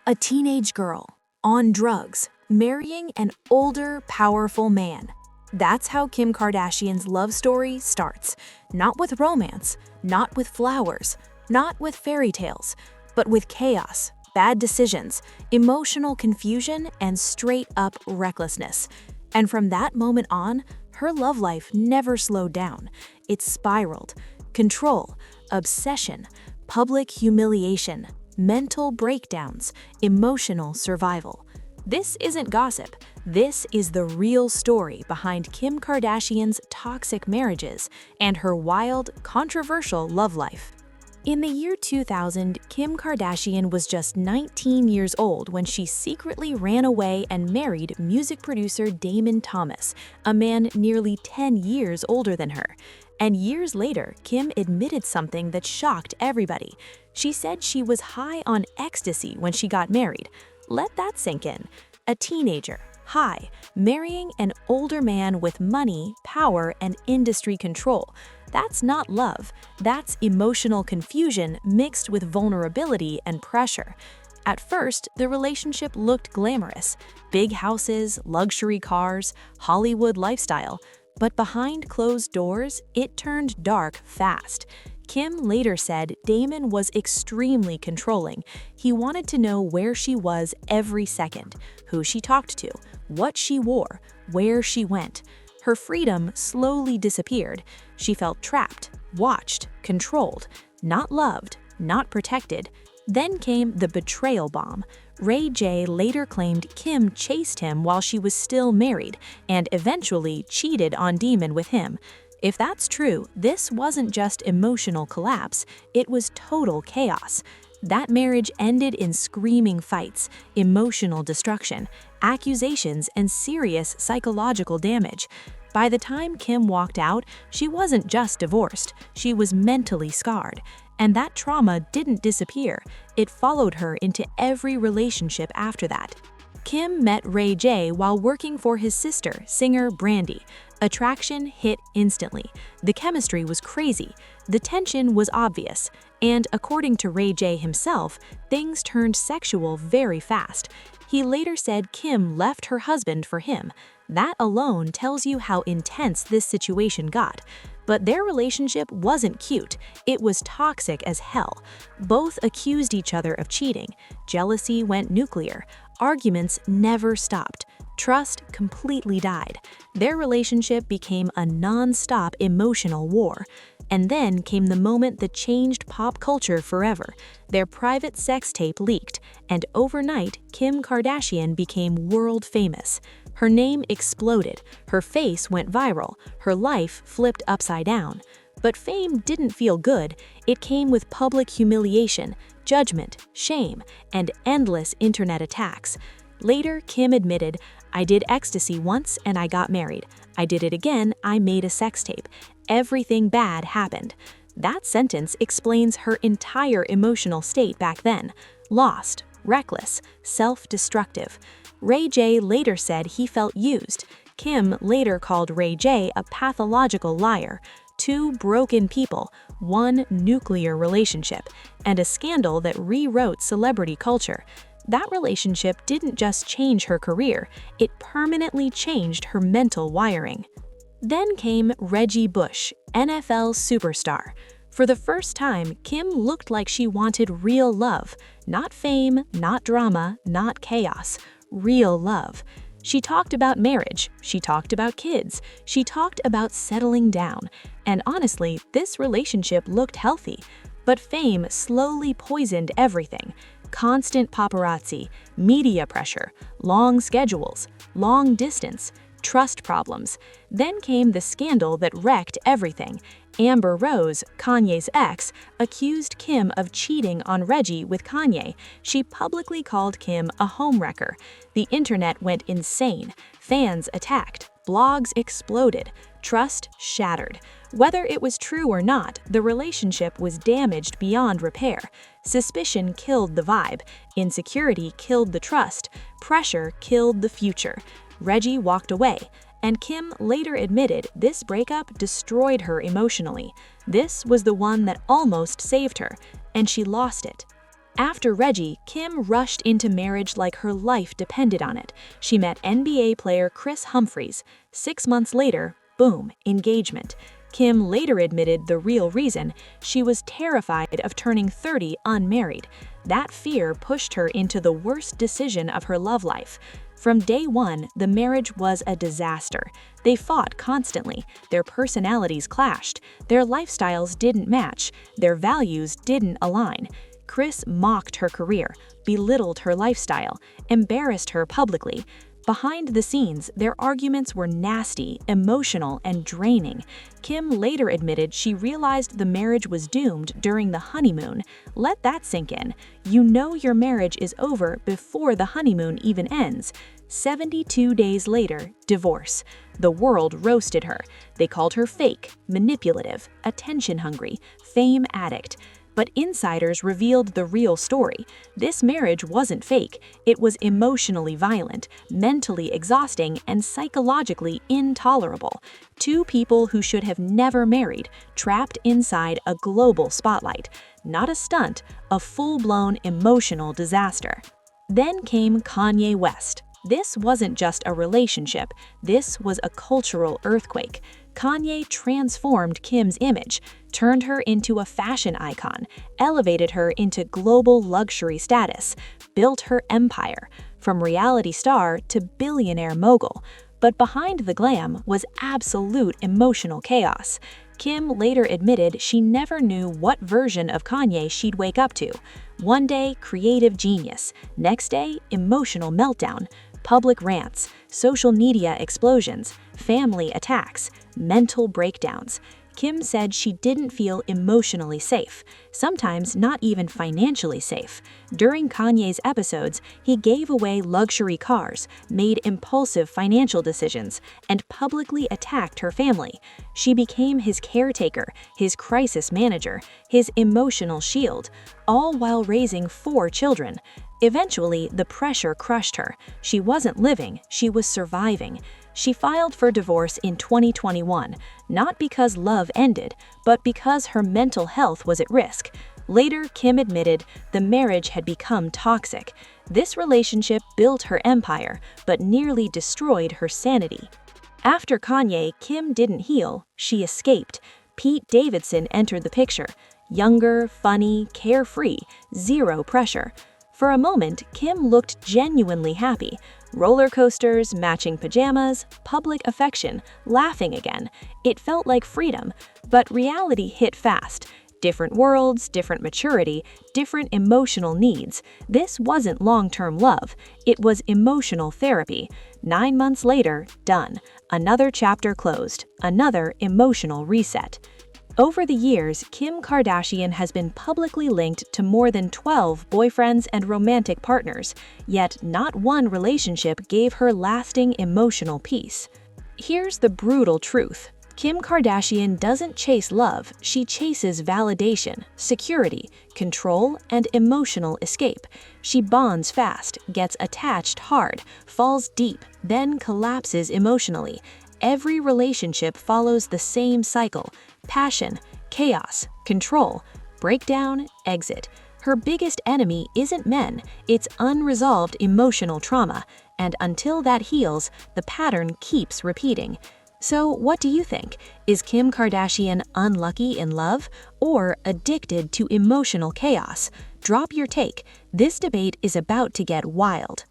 A teenage girl, on drugs, marrying an older, powerful man. That's how Kim Kardashian's love story starts. Not with romance, not with flowers, not with fairy tales, but with chaos, bad decisions, emotional confusion, and straight-up recklessness. And from that moment on, her love life never slowed down. It spiraled. Control, obsession, public humiliation, mental breakdowns, emotional survival. This isn't gossip. This is the real story behind Kim Kardashian's toxic marriages and her wild, controversial love life. In the year 2000, Kim Kardashian was just 19 years old when she secretly ran away and married music producer Damon Thomas, a man nearly 10 years older than her. And years later, Kim admitted something that shocked everybody. She said she was high on ecstasy when she got married. Let that sink in. A teenager, high, marrying an older man with money, power, and industry control. That's not love. That's emotional confusion mixed with vulnerability and pressure. At first, the relationship looked glamorous. Big houses, luxury cars, Hollywood lifestyle. But behind closed doors, it turned dark fast. Kim later said Damon was extremely controlling. He wanted to know where she was every second, who she talked to, what she wore, where she went. Her freedom slowly disappeared. She felt trapped, watched, controlled, not loved, not protected. Then came the betrayal bomb. Ray J later claimed Kim chased him while she was still married and eventually cheated on Damon with him. If that's true, this wasn't just emotional collapse, it was total chaos. That marriage ended in screaming fights, emotional destruction, accusations, and serious psychological damage. By the time Kim walked out, she wasn't just divorced, she was mentally scarred. And that trauma didn't disappear, it followed her into every relationship after that. Kim met Ray J while working for his sister, singer Brandy. Attraction hit instantly. The chemistry was crazy. The tension was obvious. And according to Ray J himself, things turned sexual very fast. He later said Kim left her husband for him. That alone tells you how intense this situation got. But their relationship wasn't cute. It was toxic as hell. Both accused each other of cheating. Jealousy went nuclear. Arguments never stopped. Trust completely died. Their relationship became a non-stop emotional war. And then came the moment that changed pop culture forever. Their private sex tape leaked, and overnight, Kim Kardashian became world famous. Her name exploded, her face went viral, her life flipped upside down. But fame didn't feel good. It came with public humiliation, judgment, shame, and endless internet attacks. Later, Kim admitted, "I did ecstasy once and I got married. I did it again, I made a sex tape. Everything bad happened." That sentence explains her entire emotional state back then. Lost, reckless, self-destructive. Ray J later said he felt used. Kim later called Ray J a pathological liar. Two broken people, one nuclear relationship, and a scandal that rewrote celebrity culture. That relationship didn't just change her career, it permanently changed her mental wiring. Then came Reggie Bush, NFL superstar. For the first time, Kim looked like she wanted real love. Not fame, not drama, not chaos. Real love. She talked about marriage, she talked about kids, she talked about settling down. And honestly, this relationship looked healthy. But fame slowly poisoned everything. Constant paparazzi, media pressure, long schedules, long distance, trust problems. Then came the scandal that wrecked everything. Amber Rose, Kanye's ex, accused Kim of cheating on Reggie with Kanye. She publicly called Kim a homewrecker. The internet went insane. Fans attacked. Blogs exploded. Trust shattered. Whether it was true or not, the relationship was damaged beyond repair. Suspicion killed the vibe. Insecurity killed the trust. Pressure killed the future. Reggie walked away, and Kim later admitted this breakup destroyed her emotionally. This was the one that almost saved her, and she lost it. After Reggie, Kim rushed into marriage like her life depended on it. She met NBA player Kris Humphries. 6 months later, boom, engagement. Kim later admitted the real reason: she was terrified of turning 30 unmarried. That fear pushed her into the worst decision of her love life. From day one, the marriage was a disaster. They fought constantly, their personalities clashed, their lifestyles didn't match, their values didn't align. Kris mocked her career, belittled her lifestyle, embarrassed her publicly. Behind the scenes, their arguments were nasty, emotional, and draining. Kim later admitted she realized the marriage was doomed during the honeymoon. Let that sink in. You know your marriage is over before the honeymoon even ends. 72 days later, divorce. The world roasted her. They called her fake, manipulative, attention-hungry, fame addict. But insiders revealed the real story. This marriage wasn't fake. It was emotionally violent, mentally exhausting, and psychologically intolerable. Two people who should have never married, trapped inside a global spotlight. Not a stunt, a full-blown emotional disaster. Then came Kanye West. This wasn't just a relationship. This was a cultural earthquake. Kanye transformed Kim's image, turned her into a fashion icon, elevated her into global luxury status, built her empire, from reality star to billionaire mogul. But behind the glam was absolute emotional chaos. Kim later admitted she never knew what version of Kanye she'd wake up to. One day, creative genius. Next day, emotional meltdown. Public rants, social media explosions, family attacks, mental breakdowns. Kim said she didn't feel emotionally safe, sometimes not even financially safe. During Kanye's episodes, he gave away luxury cars, made impulsive financial decisions, and publicly attacked her family. She became his caretaker, his crisis manager, his emotional shield, all while raising 4 children. Eventually, the pressure crushed her. She wasn't living, she was surviving. She filed for divorce in 2021, not because love ended, but because her mental health was at risk. Later, Kim admitted the marriage had become toxic. This relationship built her empire, but nearly destroyed her sanity. After Kanye, Kim didn't heal, she escaped. Pete Davidson entered the picture. Younger, funny, carefree, zero pressure. For a moment, Kim looked genuinely happy. Roller coasters, matching pajamas, public affection, laughing again. It felt like freedom, but reality hit fast. Different worlds, different maturity, different emotional needs. This wasn't long-term love. It was emotional therapy. 9 months later, done. Another chapter closed. Another emotional reset. Over the years, Kim Kardashian has been publicly linked to more than 12 boyfriends and romantic partners, yet not one relationship gave her lasting emotional peace. Here's the brutal truth. Kim Kardashian doesn't chase love, she chases validation, security, control, and emotional escape. She bonds fast, gets attached hard, falls deep, then collapses emotionally. Every relationship follows the same cycle: passion, chaos, control, breakdown, exit. Her biggest enemy isn't men, it's unresolved emotional trauma, and until that heals, the pattern keeps repeating. So what do you think? Is Kim Kardashian unlucky in love or addicted to emotional chaos? Drop your take. This debate is about to get wild.